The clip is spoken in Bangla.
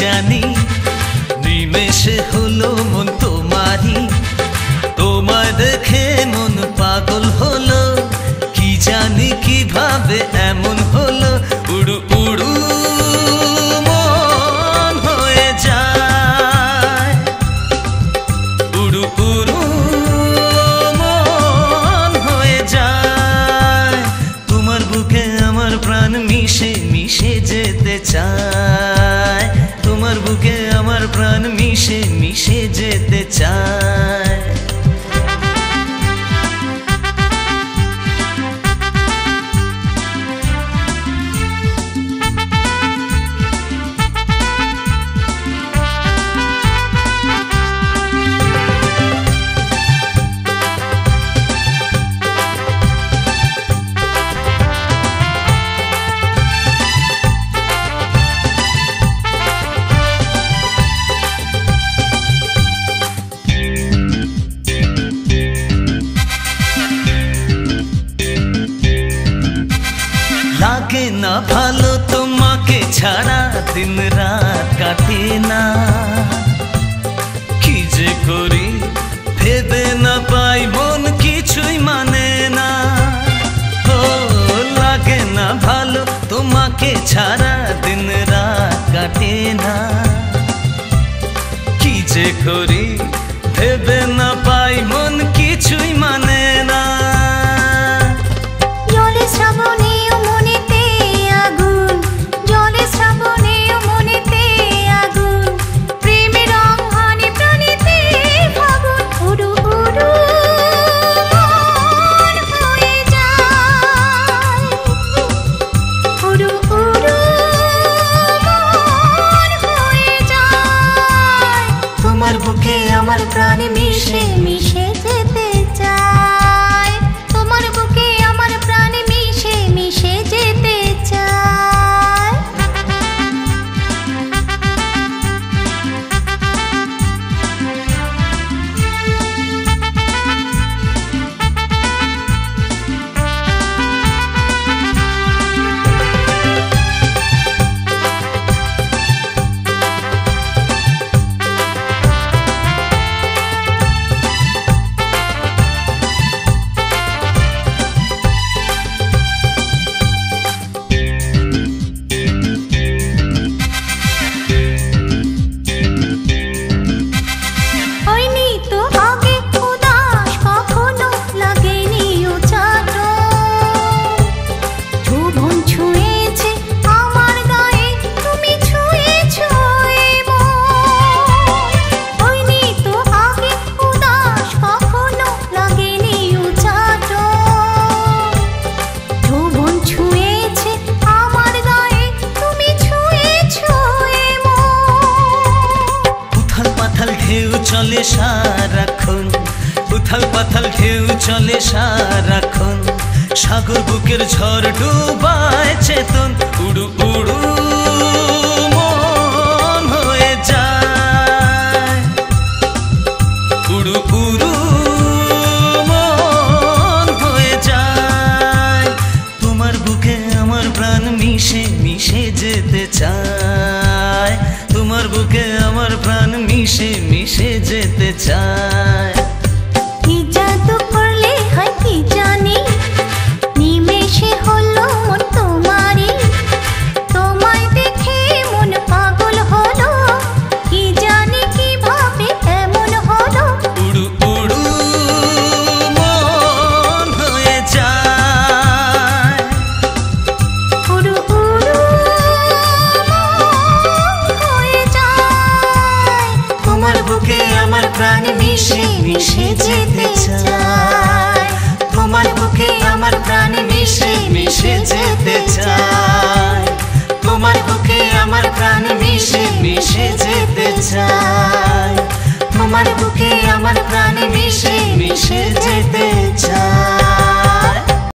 জানি নিমেষে হলো মন তোমারই, তোমায় দেখে মন পাগল হলো, কি জানি কিভাবে এমন হলো, উড়ু উড়ু মন হয়ে যায়, উড়ু উড়ু মন হয়ে যায়। তোমার বুকে আমার প্রাণ মিশে মিশে যেতে চায়, তোমার বুকে আমার প্রাণ মিশে মিশে যেতে চায়। লাগে না ভালো তোমাকে ছাড়া, দিন রাত কাটে না, কি যে করি ভেবে না পাই, মন কিছুই মানে না। ও লাগে না ভালো তোমাকে ছাড়া, দিন রাত কাটে না, কি যে করি ভেবে না পাই, মন কিছুই মানে না। জলে শ্রাবণে মনেতে আগুন, জলে শ্রাবণে মনেতে আগুন, প্রেমের রং হানি প্রাণীতে ফাগুন, উড়ু উড়ু মন হয়ে যায়, উড়ু উড়ু মন হয়ে যায়। তোমার বুকে আমার প্রাণ মিশে মিশে যেতে চায়, তোমার বুকে আমার প্রাণ মিশে মিশে যেতে চায়। হয়নি তো আগে উদাস কখনো, লাগেনি উচাটন, যৌবন ছুঁয়েছে আমার গায়ে, তুমি ছুঁয়েছো এ মন। হয়নি তো আগে উদাস কখনো, লাগেনি উচাটন, যৌবন ছুঁয়েছে আমার গায়ে, তুমি ছুঁয়েছো এ মন। উথাল পাথাল ঢেউ চলে সারাক্ষণ, উথাল পাথাল ঢেউ চলে সারাক্ষণ, সাগর বুকের ঝড় ডুবায় চেতন, উড়ু উড়ু মন হয়ে যায়, উড়ু উড়ু মন হয়ে যায়। তোমার বুকে আমার প্রাণ মিশে মিশে যেতে চায়, তোমার বুকে আমার প্রাণ মিশে মিশে যেতে চায়। কি জাদু করলে হয় কি জানি, নিমেষে হলো মন তোমারই, তোমায় দেখে মন পাগল হলো, কি জানি কিভাবে এমন হলো, উড়ু উড়ু মন হয়ে যায়, উড়ু উড়ু মন হয়ে যায়। তোমার বুকে আমার প্রাণ মিশে মিশে যেতে চায়, তোমার বুকে আমার প্রাণ মিশে মিশে যেতে চায়, তোমার বুকে আমার প্রাণ মিশে মিশে যেতে চায়, তোমার বুকে আমার প্রাণ মিশে মিশে যেতে